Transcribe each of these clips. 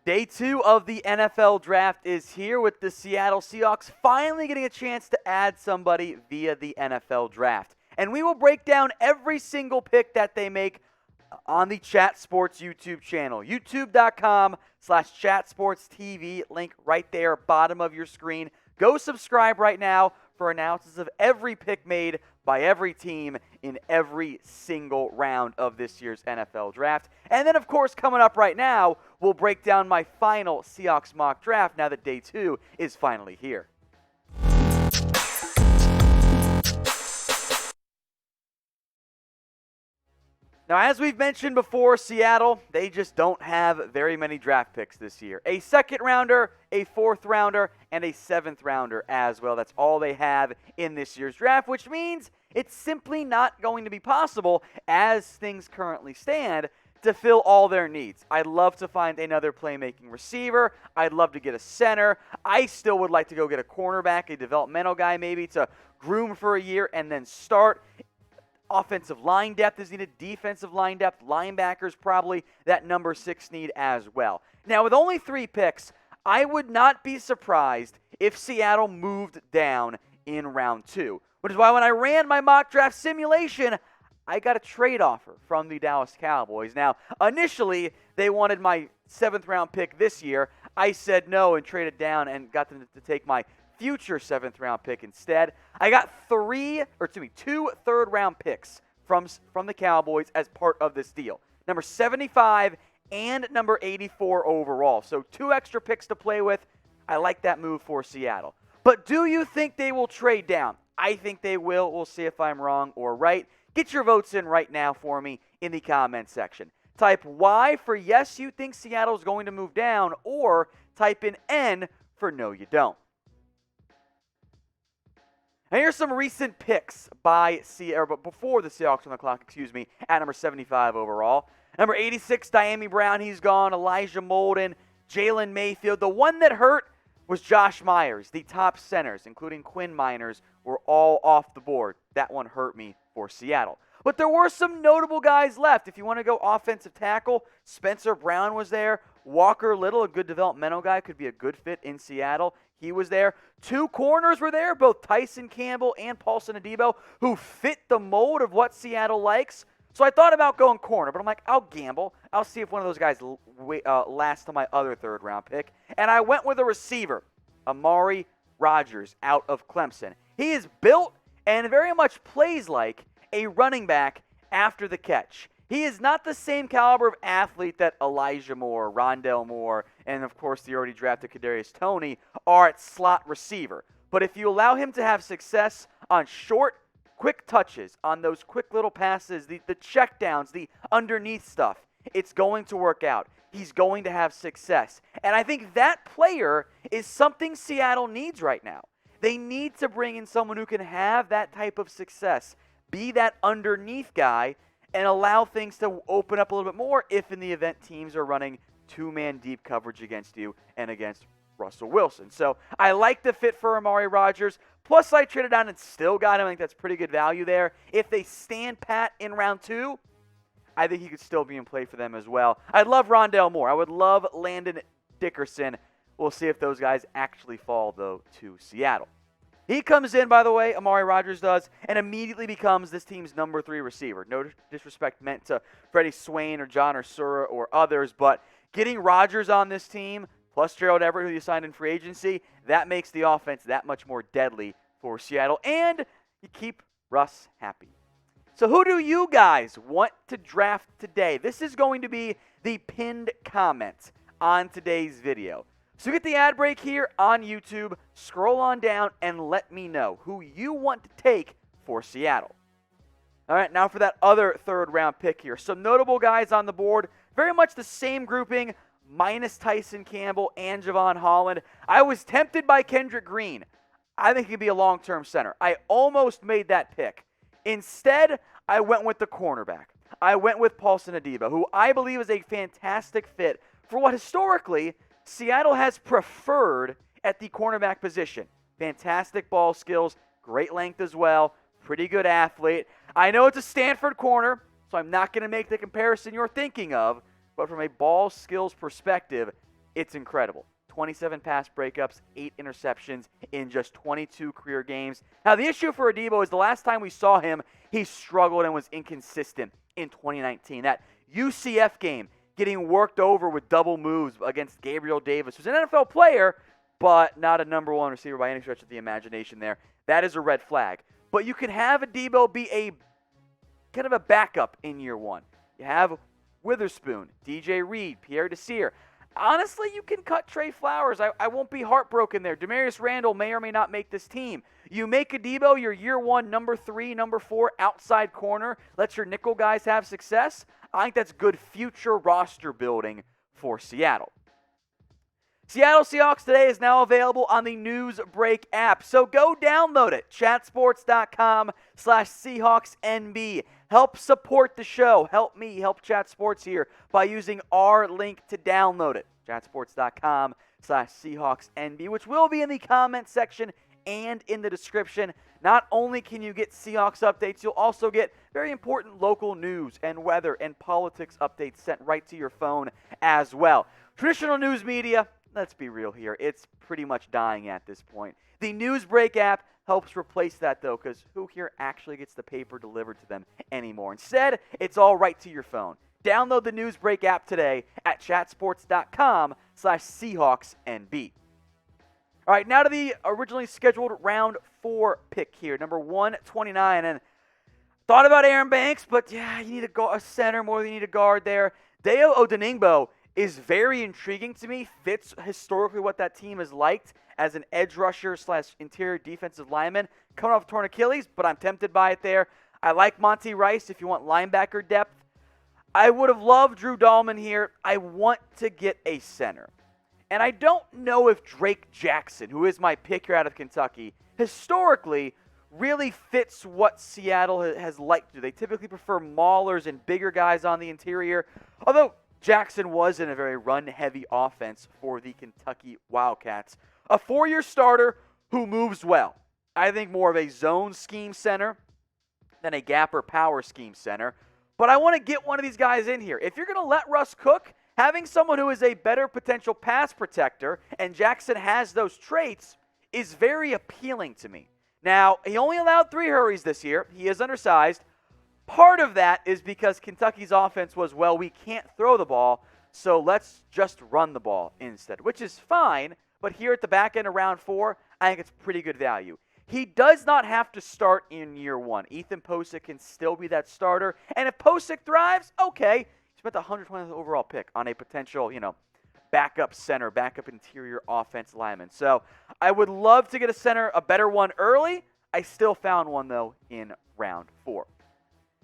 Day 2 of the NFL Draft is here with the Seattle Seahawks finally getting a chance to add somebody via the NFL Draft. And we will break down every single pick that they make on the Chat Sports YouTube channel. YouTube.com/ChatSportsTV. Link right there, bottom of your screen. Go subscribe right now for analysis of every pick made by every team in every single round of this year's NFL Draft. And then, of course, coming up right now, we'll break down my final Seahawks mock draft now that Day 2 is finally here. Now, as we've mentioned before, Seattle, they just don't have very many draft picks this year. A second rounder, a fourth rounder, and a seventh rounder as well. That's all they have in this year's draft, which means it's simply not going to be possible, as things currently stand, to fill all their needs. I'd love to find another playmaking receiver. I'd love to get a center. I still would like to go get a cornerback, a developmental guy maybe, to groom for a year and then start. Offensive line depth is needed, defensive line depth, linebackers probably that number 6 need as well. Now, with only 3 picks, I would not be surprised if Seattle moved down in round 2, which is why when I ran my mock draft simulation, I got a trade offer from the Dallas Cowboys. Now, initially, they wanted my 7th round pick this year. I said no and traded down and got them to take my future 7th round pick instead. I got 2 third-round picks from the Cowboys as part of this deal. Number 75 and number 84 overall. So 2 extra picks to play with. I like that move for Seattle. But do you think they will trade down? I think they will. We'll see if I'm wrong or right. Get your votes in right now for me in the comment section. Type Y for yes, you think Seattle's going to move down, or type in N for no, you don't. And here's some recent picks by before the Seahawks on the clock, at number 75 overall. Number 86, Diami Brown, he's gone. Elijah Molden, Jalen Mayfield. The one that hurt was Josh Myers. The top centers, including Quinn Meinerz, were all off the board. That one hurt me for Seattle. But there were some notable guys left. If you want to go offensive tackle, Spencer Brown was there. Walker Little, a good developmental guy, could be a good fit in Seattle. He was there. 2 corners were there, both Tyson Campbell and Paulson Adebo, who fit the mold of what Seattle likes. So I thought about going corner, but I'm like, I'll gamble. I'll see if one of those guys lasts to my other third-round pick. And I went with a receiver, Amari, Rodgers, out of Clemson. He is built and very much plays like a running back after the catch. He is not the same caliber of athlete that Elijah Moore, Rondale Moore, and of course the already drafted Kadarius Toney are at slot receiver. But if you allow him to have success on short, quick touches, on those quick little passes, the checkdowns, the underneath stuff, it's going to work out. He's going to have success. And I think that player is something Seattle needs right now. They need to bring in someone who can have that type of success, be that underneath guy, and allow things to open up a little bit more if in the event teams are running 2-man deep coverage against you and against Russell Wilson. So I like the fit for Amari Rodgers. Plus I traded down and still got him. I think that's pretty good value there. If they stand pat in round 2, I think he could still be in play for them as well. I'd love Rondale Moore. I would love Landon Dickerson. We'll see if those guys actually fall, though, to Seattle. He comes in, by the way, Amari Rodgers does, and immediately becomes this team's number 3 receiver. No disrespect meant to Freddie Swain or John Ursura or others, but getting Rodgers on this team, plus Gerald Everett, who you signed in free agency, that makes the offense that much more deadly for Seattle, and you keep Russ happy. So who do you guys want to draft today? This is going to be the pinned comment on today's video. So get the ad break here on YouTube, scroll on down, and let me know who you want to take for Seattle. All right, now for that other third-round pick here. Some notable guys on the board, very much the same grouping, minus Tyson Campbell and Javon Holland. I was tempted by Kendrick Green. I think he could be a long-term center. I almost made that pick. Instead, I went with the cornerback. I went with Paulson Adebo, who I believe is a fantastic fit for what historically Seattle has preferred at the cornerback position. Fantastic ball skills, great length as well, pretty good athlete. I know it's a Stanford corner, so I'm not going to make the comparison you're thinking of, but from a ball skills perspective, It's incredible. 27 pass breakups, 8 interceptions in just 22 career games. Now, the issue for Adebo is the last time we saw him, he struggled and was inconsistent in 2019. That UCF game, getting worked over with double moves against Gabriel Davis, who's an NFL player, but not a number one receiver by any stretch of the imagination there. That is a red flag. But you can have Adebo be a kind of a backup in year one. You have Witherspoon, DJ Reed, Pierre Desir. Honestly, you can cut Trey Flowers. I won't be heartbroken there. Demarius Randall may or may not make this team. You make Adebo your year one, number 3, number 4 outside corner. Let your nickel guys have success. I think that's good future roster building for Seattle. Seattle Seahawks Today is now available on the Newsbreak app, so go download it. chatsports.com/SeahawksNB. Help support the show. Help me help Chat Sports here by using our link to download it. chatsports.com/SeahawksNB, which will be in the comment section and in the description. Not only can you get Seahawks updates, you'll also get very important local news and weather and politics updates sent right to your phone as well. Traditional news media, let's be real here, it's pretty much dying at this point. The Newsbreak app helps replace that, though, because who here actually gets the paper delivered to them anymore? Instead, it's all right to your phone. Download the Newsbreak app today at chatsports.com/SeahawksNB. All right, now to the originally scheduled round 4 pick here, number 129. And thought about Aaron Banks, but yeah, you need a center more than you need a guard there. Dayo Odiningbo is very intriguing to me, fits historically what that team has liked as an edge rusher / interior defensive lineman. Coming off a torn Achilles, but I'm tempted by it there. I like Monty Rice if you want linebacker depth. I would have loved Drew Dahlman here. I want to get a center. And I don't know if Drake Jackson, who is my pick here out of Kentucky, historically really fits what Seattle has liked to do. They typically prefer maulers and bigger guys on the interior, although Jackson was in a very run-heavy offense for the Kentucky Wildcats. A 4-year starter who moves well. I think more of a zone scheme center than a gap or power scheme center. But I want to get one of these guys in here. If you're going to let Russ cook, having someone who is a better potential pass protector, and Jackson has those traits, is very appealing to me. Now, he only allowed 3 hurries this year. He is undersized. Part of that is because Kentucky's offense was, well, we can't throw the ball, so let's just run the ball instead, which is fine. But here at the back end of round 4, I think it's pretty good value. He does not have to start in year 1. Ethan Posick can still be that starter. And if Posick thrives, okay. He spent the 120th overall pick on a potential, backup center, backup interior offense lineman. So I would love to get a center, a better one early. I still found one, though, in round 4.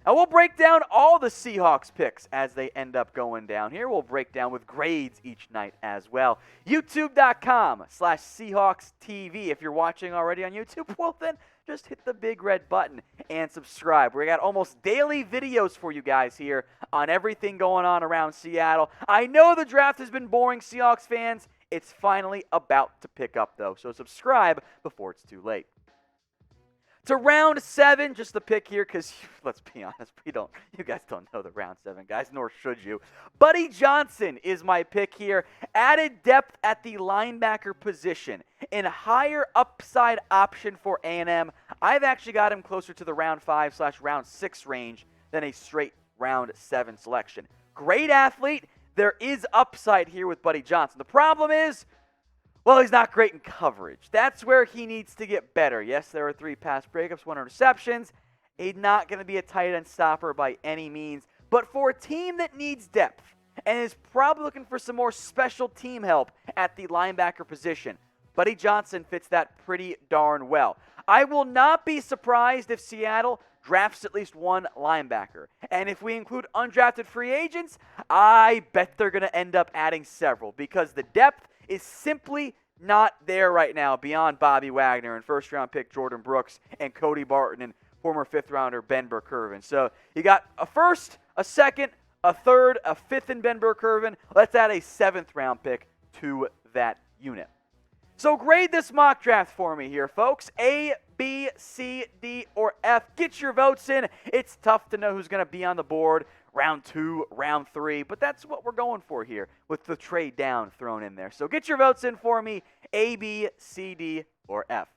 Now, we'll break down all the Seahawks picks as they end up going down here. We'll break down with grades each night as well. YouTube.com/SeahawksTV. If you're watching already on YouTube, well, then just hit the big red button and subscribe. We got almost daily videos for you guys here on everything going on around Seattle. I know the draft has been boring, Seahawks fans. It's finally about to pick up, though, so subscribe before it's too late. To round 7, just the pick here, because let's be honest, you guys don't know the round 7 guys, nor should you. Buddy Johnson is my pick here. Added depth at the linebacker position and higher upside option for A&M. I've actually got him closer to the round 5/round 6 range than a straight round 7 selection. Great athlete. There is upside here with Buddy Johnson. The problem is, well, he's not great in coverage. That's where he needs to get better. Yes, there are 3 pass breakups, 1 interceptions. He's not going to be a tight end stopper by any means. But for a team that needs depth and is probably looking for some more special team help at the linebacker position, Buddy Johnson fits that pretty darn well. I will not be surprised if Seattle drafts at least 1 linebacker. And if we include undrafted free agents, I bet they're going to end up adding several because the depth is simply not there right now beyond Bobby Wagner and first-round pick Jordan Brooks and Cody Barton and former 5th-rounder Ben Burkervin. So you got a first, a second, a third, a 5th in Ben Burkervin. Let's add a 7th-round pick to that unit. So grade this mock draft for me here, folks. A, B, C, D, or F. Get your votes in. It's tough to know who's going to be on the board round 2, round 3. But that's what we're going for here with the trade down thrown in there. So get your votes in for me, A, B, C, D, or F.